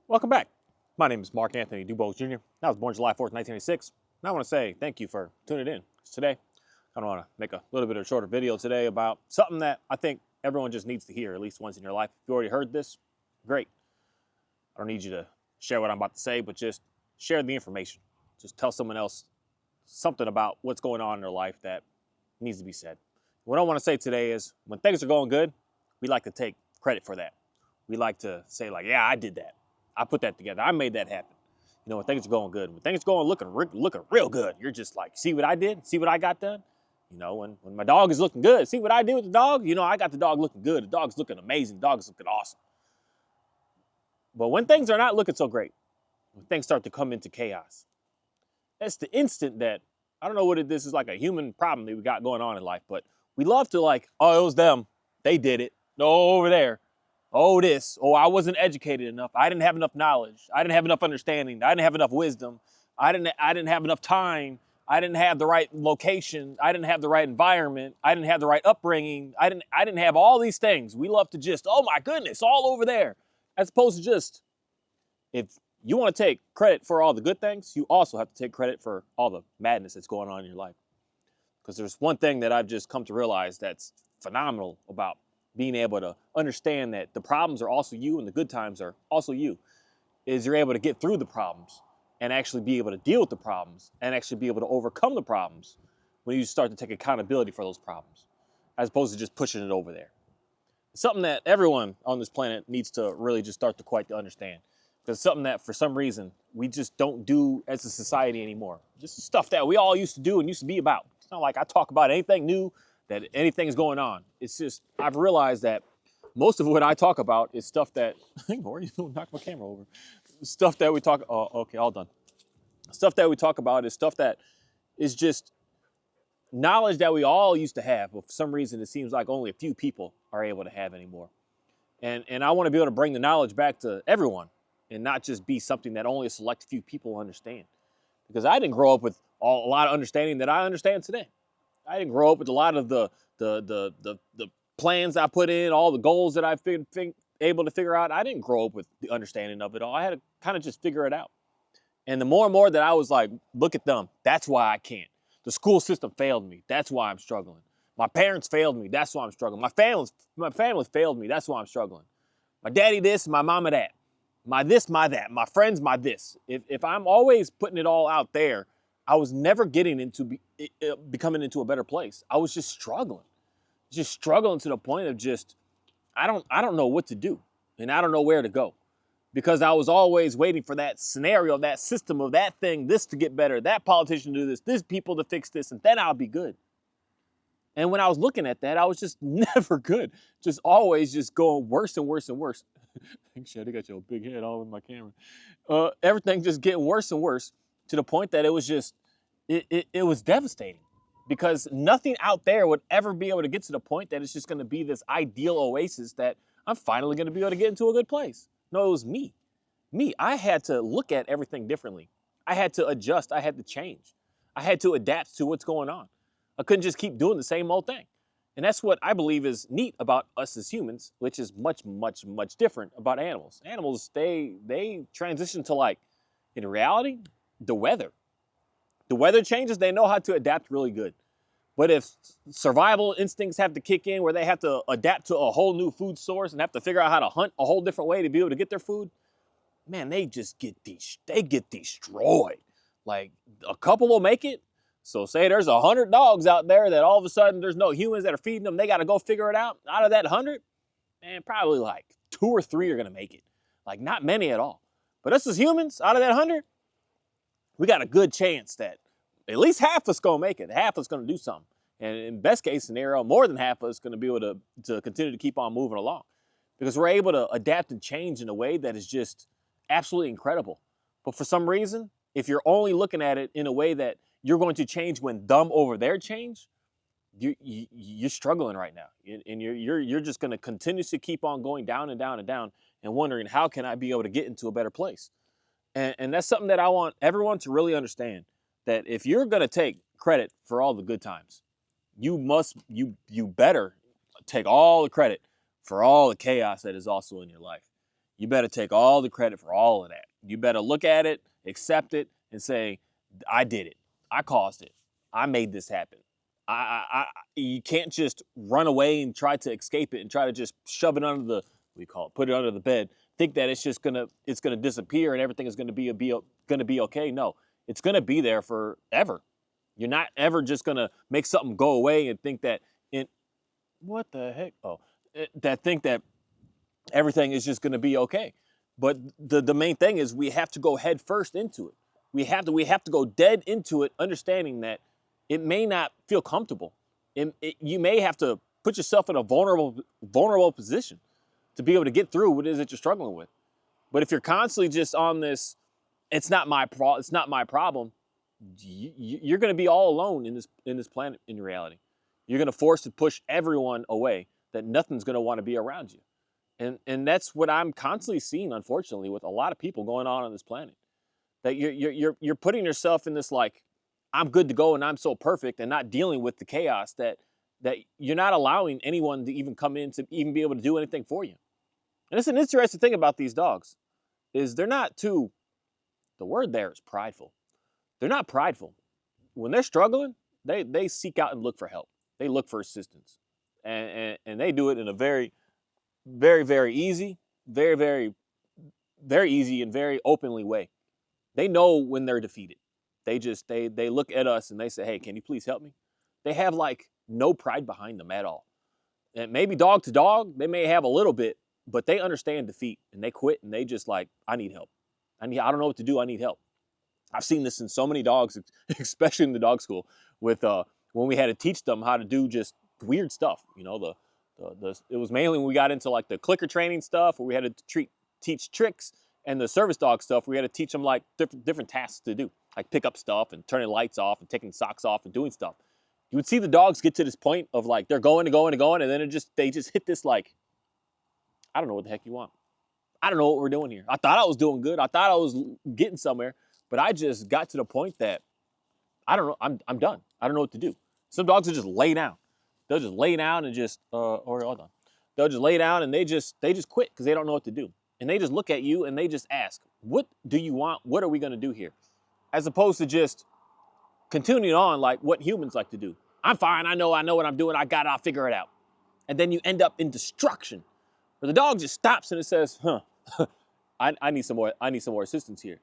Welcome back. My name is Mark Anthony Dubose Jr. I was born July 4th, 1986. And I want to say thank you for tuning in. Today, I want to make a little bit of a shorter video today about something that I think everyone just needs to hear at least once in your life. If you already heard this, great. I don't need you to share what I'm about to say, but just share the information. Just tell someone else something about what's going on in their life that needs to be said. What I want to say today is when things are going good, we like to take credit for that. We like to say like, yeah, I did that. I put that together. I made that happen. You know, when things are going good, when things are going looking real good, you're just like, see what I did? See what I got done? You know, when my dog is looking good, see what I did with the dog? You know, I got the dog looking good. The dog's looking amazing. The dog is looking awesome. But when things are not looking so great, when things start to come into chaos, that's the instant that, I don't know what this is, like a human problem that we got going on in life, but we love to like, oh, it was them. They did it. No, over there. Oh, this. Oh, I wasn't educated enough. I didn't have enough knowledge. I didn't have enough understanding. I didn't have enough wisdom. I didn't have enough time. I didn't have the right location. I didn't have the right environment. I didn't have the right upbringing. I didn't have all these things. We love to just, oh my goodness, all over there. As opposed to just, if you want to take credit for all the good things, you also have to take credit for all the madness that's going on in your life. Because there's one thing that I've just come to realize that's phenomenal about being able to understand that the problems are also you and the good times are also you, is you're able to get through the problems and actually be able to deal with the problems and actually be able to overcome the problems when you start to take accountability for those problems, as opposed to just pushing it over there. It's something that everyone on this planet needs to really just start to quite to understand. Because it's something that for some reason we just don't do as a society anymore. Just stuff that we all used to do and used to be about. It's not like I talk about anything new, that anything's going on. It's just, I've realized that most of what I talk about is stuff that, or you don't knock my camera over. Stuff that we talk, oh, okay, all done. Stuff that we talk about is stuff that is just knowledge that we all used to have, but for some reason it seems like only a few people are able to have anymore. And I want to be able to bring the knowledge back to everyone and not just be something that only a select few people understand. Because I didn't grow up with a lot of understanding that I understand today. I didn't grow up with a lot of the plans I put in, all the goals that I've able to figure out. I didn't grow up with the understanding of it all. I had to kind of just figure it out. And the more and more that I was like, look at them, that's why I can't. The school system failed me. That's why I'm struggling. My parents failed me. That's why I'm struggling. My family failed me. That's why I'm struggling. My daddy this, my mama that. My this, my that. My friends, my this. If I'm always putting it all out there, I was never getting into becoming into a better place. I was just struggling to the point of just I don't know what to do, and I don't know where to go, because I was always waiting for that scenario, that system of that thing, this to get better, that politician to do this people to fix this, and then I'll be good. And when I was looking at that, I was just never good. Just always just going worse and worse and worse. Shit, I got your big head all in my camera. Everything just getting worse and worse to the point that it was just, it was devastating, because nothing out there would ever be able to get to the point that it's just going to be this ideal oasis that I'm finally going to be able to get into a good place. No, it was me. I had to look at everything differently. I had to adjust. I had to change. I had to adapt to what's going on. I couldn't just keep doing the same old thing. And that's what I believe is neat about us as humans, which is much, much, much different about animals. Animals, they transition to, like, in reality, the weather. The weather changes, they know how to adapt really good. But if survival instincts have to kick in where they have to adapt to a whole new food source and have to figure out how to hunt a whole different way to be able to get their food, man, they just get destroyed. Like, a couple will make it. So say there's 100 dogs out there that all of a sudden there's no humans that are feeding them. They got to go figure it out. Out of that 100, man, probably like 2 or 3 are going to make it. Like, not many at all. But us as humans, out of that 100, we got a good chance that at least half of us going to make it. Half of us going to do something. And in best case scenario, more than half of us going to be able to continue to keep on moving along, because we're able to adapt and change in a way that is just absolutely incredible. But for some reason, if you're only looking at it in a way that you're going to change when them over there change, you're struggling right now, and you're just going to continuously keep on going down and down and down, and wondering, how can I be able to get into a better place? And that's something that I want everyone to really understand, that if you're going to take credit for all the good times, you better take all the credit for all the chaos that is also in your life. you better take all the credit for all of that. You better look at it, accept it, and say, I did it. I caused it. I made this happen. You can't just run away and try to escape it and try to just shove it under the, put it under the bed. Think that it's gonna disappear and everything is gonna be okay. No, it's gonna be there forever. You're not ever just gonna make something go away and think that what the heck? That think that everything is just gonna be okay. But the main thing is we have to go head first into it. We have to go dead into it, understanding that it may not feel comfortable. You may have to put yourself in a vulnerable position to be able to get through what it is that you're struggling with. But if you're constantly just on this, it's not my problem. You're going to be all alone in this planet. In reality, you're going to force to push everyone away. That nothing's going to want to be around you, and that's what I'm constantly seeing, unfortunately, with a lot of people going on this planet. That you're putting yourself in this like, I'm good to go and I'm so perfect, and not dealing with the chaos that you're not allowing anyone to even come in to even be able to do anything for you. And it's an interesting thing about these dogs is they're not too, the word there is prideful. They're not prideful. When they're struggling, they seek out and look for help. They look for assistance. And they do it in a very, very, very easy, very, very, very easy and very openly way. They know when they're defeated. They look at us and they say, hey, can you please help me? They have like no pride behind them at all. And maybe dog to dog, they may have a little bit, but they understand defeat and they quit and they just like, I need help. I don't know what to do. I need help. I've seen this in so many dogs, especially in the dog school, with when we had to teach them how to do just weird stuff. You know, it was mainly when we got into like the clicker training stuff, where we had to teach tricks, and the service dog stuff, we had to teach them like different tasks to do, like pick up stuff and turning lights off and taking socks off and doing stuff. You would see the dogs get to this point of like they're going and going and going, and then they just hit this like, I don't know what the heck you want. I don't know what we're doing here. I thought I was doing good. I thought I was getting somewhere, but I just got to the point that I don't know. I'm done. I don't know what to do. Some dogs will just lay down. They'll just lay down and just or hold on. They'll just lay down and they just quit because they don't know what to do. And they just look at you and they just ask, "What do you want? What are we going to do here?" As opposed to just continuing on like what humans like to do. I'm fine. I know what I'm doing. I got it. I'll figure it out. And then you end up in destruction. Where the dog just stops and it says, "Huh, I need some more assistance here."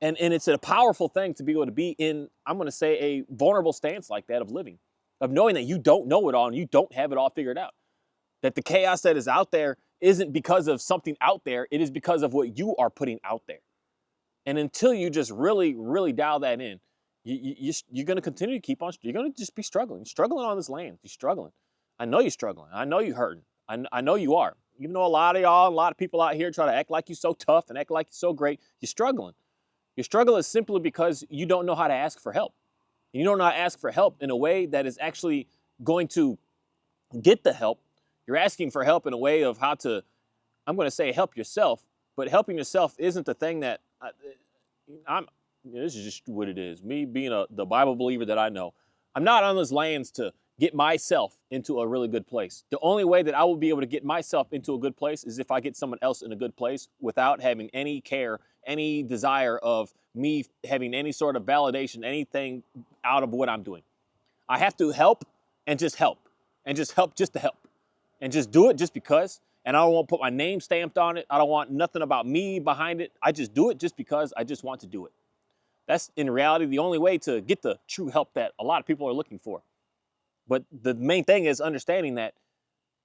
And it's a powerful thing to be able to be in, I'm going to say, a vulnerable stance like that of living, of knowing that you don't know it all and you don't have it all figured out. That the chaos that is out there isn't because of something out there. It is because of what you are putting out there. And until you just really, really dial that in, you're going to continue to keep on, you're going to just be struggling on this land. You're struggling. I know you're struggling. I know you're hurting. I know you are. Even though a lot of people out here try to act like you're so tough and act like you're so great, you're struggling. Your struggle is simply because you don't know how to ask for help. You don't know how to ask for help in a way that is actually going to get the help. You're asking for help in a way of how to, I'm going to say help yourself, but helping yourself isn't the thing that this is just what it is. Me being the Bible believer that I know, I'm not on those lands to get myself into a really good place. The only way that I will be able to get myself into a good place is if I get someone else in a good place without having any care, any desire of me having any sort of validation, anything out of what I'm doing. I have to help and just help just to help and just do it just because. And I don't want to put my name stamped on it. I don't want nothing about me behind it. I just do it just because I just want to do it. That's in reality the only way to get the true help that a lot of people are looking for. But the main thing is understanding that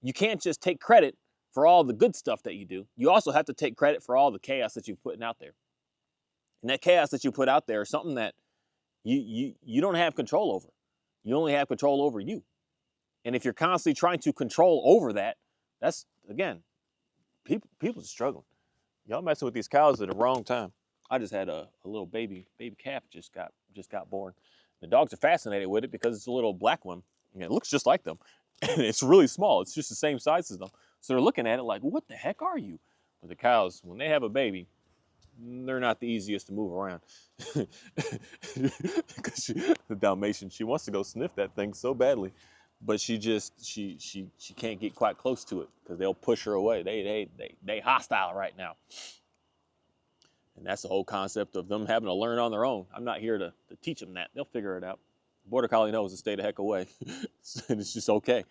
you can't just take credit for all the good stuff that you do. You also have to take credit for all the chaos that you're putting out there. And that chaos that you put out there is something that you don't have control over. You only have control over you. And if you're constantly trying to control over that, that's, again, people are struggling. Y'all messing with these cows at the wrong time. I just had a little baby calf just got born. The dogs are fascinated with it because it's a little black one. And it looks just like them. And it's really small. It's just the same size as them. So they're looking at it like, what the heck are you? But the cows, when they have a baby, they're not the easiest to move around. Because the Dalmatian, she wants to go sniff that thing so badly. but she can't get quite close to it because they'll push her away. They hostile right now. And that's the whole concept of them having to learn on their own. I'm not here to teach them that. They'll figure it out. Border Collie knows to stay the heck away. And it's just okay.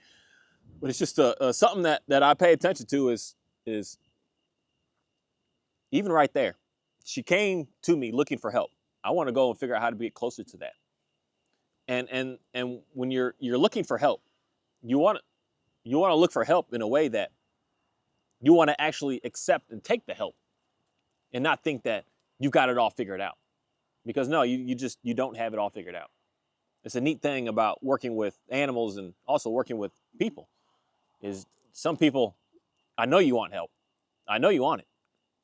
But it's just something that I pay attention to is even right there. She came to me looking for help. I want to go and figure out how to get closer to that. And when you're looking for help, you want to look for help in a way that you want to actually accept and take the help, and not think that you got it all figured out. Because no, you don't have it all figured out. It's a neat thing about working with animals and also working with people is some people, I know you want help. I know you want it,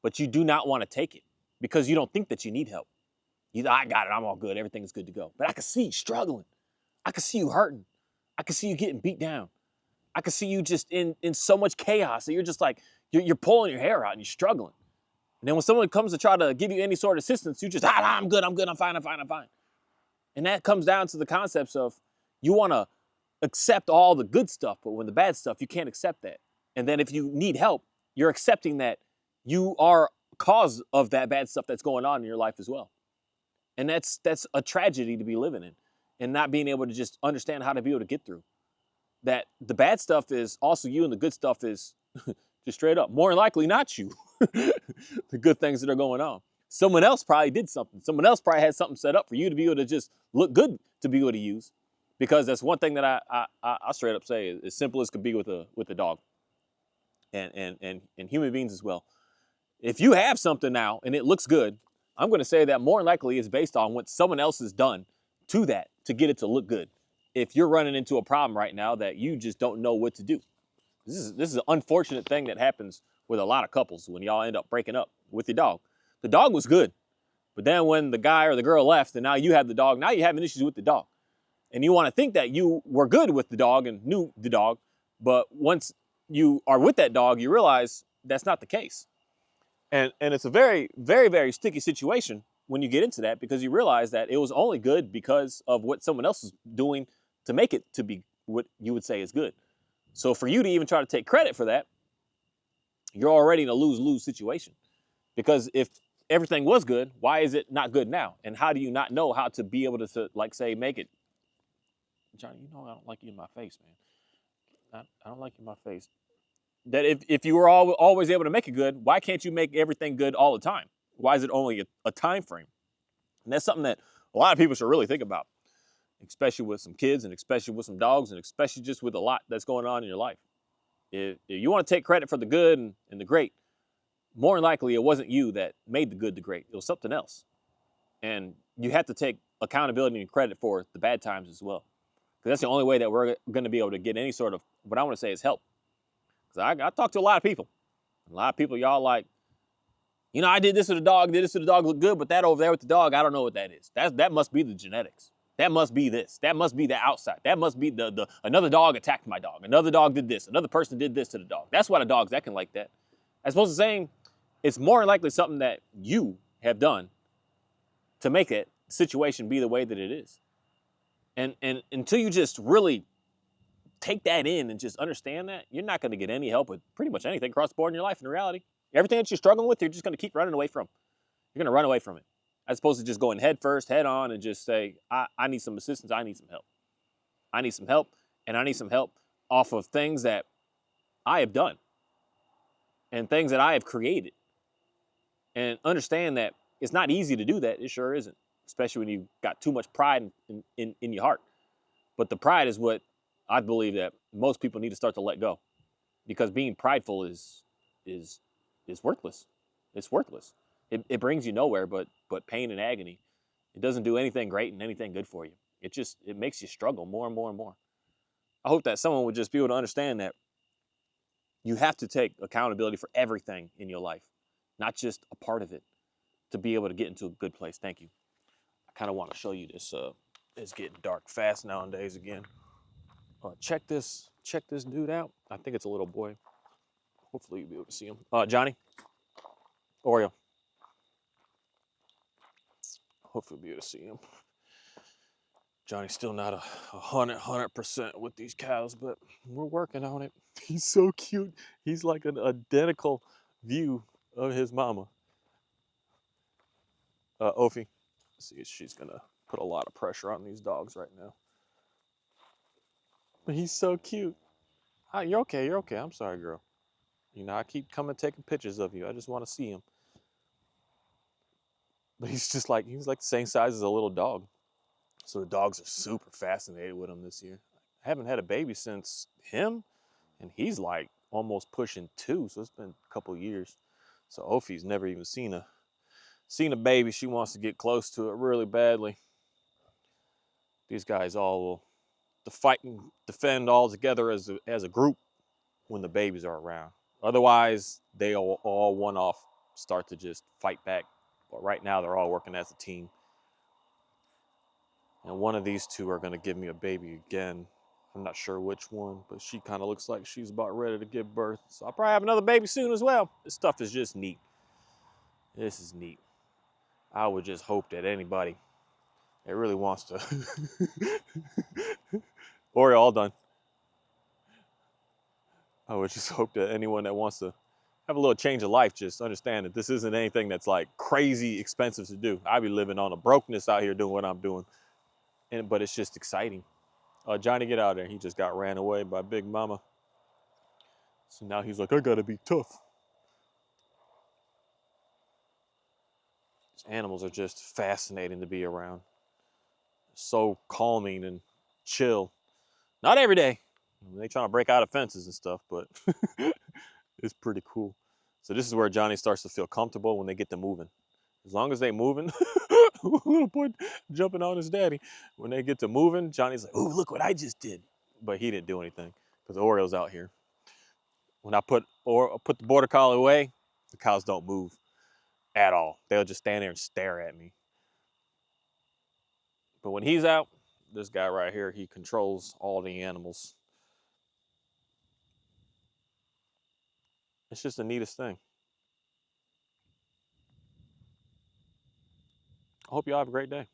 but you do not want to take it because you don't think that you need help. I got it, I'm all good, everything's good to go. But I can see you struggling. I can see you hurting. I can see you getting beat down. I can see you just in so much chaos that you're just like, you're pulling your hair out and you're struggling. And then when someone comes to try to give you any sort of assistance, you just, I'm good, I'm fine. And that comes down to the concepts of you want to accept all the good stuff, but when the bad stuff, you can't accept that. And then if you need help, you're accepting that you are cause of that bad stuff that's going on in your life as well. And that's a tragedy to be living in and not being able to just understand how to be able to get through. That the bad stuff is also you and the good stuff is just straight up, more than likely not you. The good things that are going on. Someone else probably did something. Someone else probably had something set up for you to be able to just look good to be able to use. Because that's one thing that I straight up say is as simple as could be with a dog. And human beings as well. If you have something now and it looks good, I'm going to say that more than likely is based on what someone else has done to that to get it to look good. If you're running into a problem right now that you just don't know what to do. This is an unfortunate thing that happens with a lot of couples when y'all end up breaking up with your dog. The dog was good, but then when the guy or the girl left and now you have the dog, now you're having issues with the dog. And you want to think that you were good with the dog and knew the dog, but once you are with that dog, you realize that's not the case. And it's a very, very, very sticky situation when you get into that because you realize that it was only good because of what someone else is doing to make it to be what you would say is good. So for you to even try to take credit for that, you're already in a lose-lose situation. Because if everything was good, why is it not good now? And how do you not know how to be able to like say, make it? Johnny, you know I don't like you in my face, man. I don't like you in my face. That if you were always able to make it good, why can't you make everything good all the time? Why is it only a time frame? And that's something that a lot of people should really think about, especially with some kids and especially with some dogs and especially just with a lot that's going on in your life. If you want to take credit for the good and the great, more than likely it wasn't you that made the good the great. It was something else. And you have to take accountability and credit for the bad times as well. Because that's the only way that we're going to be able to get any sort of, what I want to say is help. Because I talk to a lot of people. A lot of people, y'all like, I did this to the dog, look good, but that over there with the dog, I don't know what that is. That must be the genetics. That must be this. That must be the outside. That must be the another dog attacked my dog. Another dog did this. Another person did this to the dog. That's why the dog's acting like that. As opposed to saying, it's more than likely something that you have done to make that situation be the way that it is. And until you just really take that in and just understand that, you're not going to get any help with pretty much anything across the board in your life in reality. Everything that you're struggling with, you're just going to keep running away from. You're going to run away from it. As opposed to just going head first, head on, and just say, I need some assistance, I need some help. I need some help, and I need some help off of things that I have done and things that I have created. And understand that it's not easy to do that. It sure isn't, especially when you've got too much pride in your heart. But the pride is what I believe that most people need to start to let go, because being prideful is worthless. It's worthless. It brings you nowhere but pain and agony. It doesn't do anything great and anything good for you. It makes you struggle more and more and more. I hope that someone would just be able to understand that you have to take accountability for everything in your life, not just a part of it, to be able to get into a good place. Thank you. I kind of want to show you this. It's getting dark fast nowadays again. Check this dude out. I think it's a little boy. Hopefully you'll be able to see him. Johnny, Oreo. Hopefully you'll be able to see him. Johnny's still not 100% with these cows, but we're working on it. He's so cute. He's like an identical view of his mama. Ophi, see, she's gonna put a lot of pressure on these dogs right now. But he's so cute. Hi, you're okay, you're okay. I'm sorry, girl. You know, I keep coming taking pictures of you. I just want to see him. But he's like the same size as a little dog. So the dogs are super fascinated with him this year. I haven't had a baby since him, and he's like almost pushing 2, so it's been a couple years. So Ophi's never even seen a baby. She wants to get close to it really badly. These guys all will fight and defend all together as a group when the babies are around. Otherwise, they all one off start to just fight back. But right now, they're all working as a team. And one of these two are going to give me a baby again. I'm not sure which one, but she kind of looks like she's about ready to give birth. So I'll probably have another baby soon as well. This stuff is just neat. This is neat. I would just hope that anybody that really wants to... Oreo, all done. I would just hope that anyone that wants to have a little change of life just understand that this isn't anything that's like crazy expensive to do. I be living on a brokenness out here doing what I'm doing. But it's just exciting. Johnny, get out of there. He just got ran away by Big Mama. So now he's like, I gotta be tough. These animals are just fascinating to be around. So calming and chill. Not every day. They trying to break out of fences and stuff, but it's pretty cool. So this is where Johnny starts to feel comfortable when they get to moving. As long as they moving, little boy jumping on his daddy. When they get to moving, Johnny's like, "Ooh, look what I just did," but he didn't do anything because Oreo's out here. When I put the border collie away, the cows don't move at all. They'll just stand there and stare at me. But when he's out, this guy right here, he controls all the animals. It's just the neatest thing. I hope you all have a great day.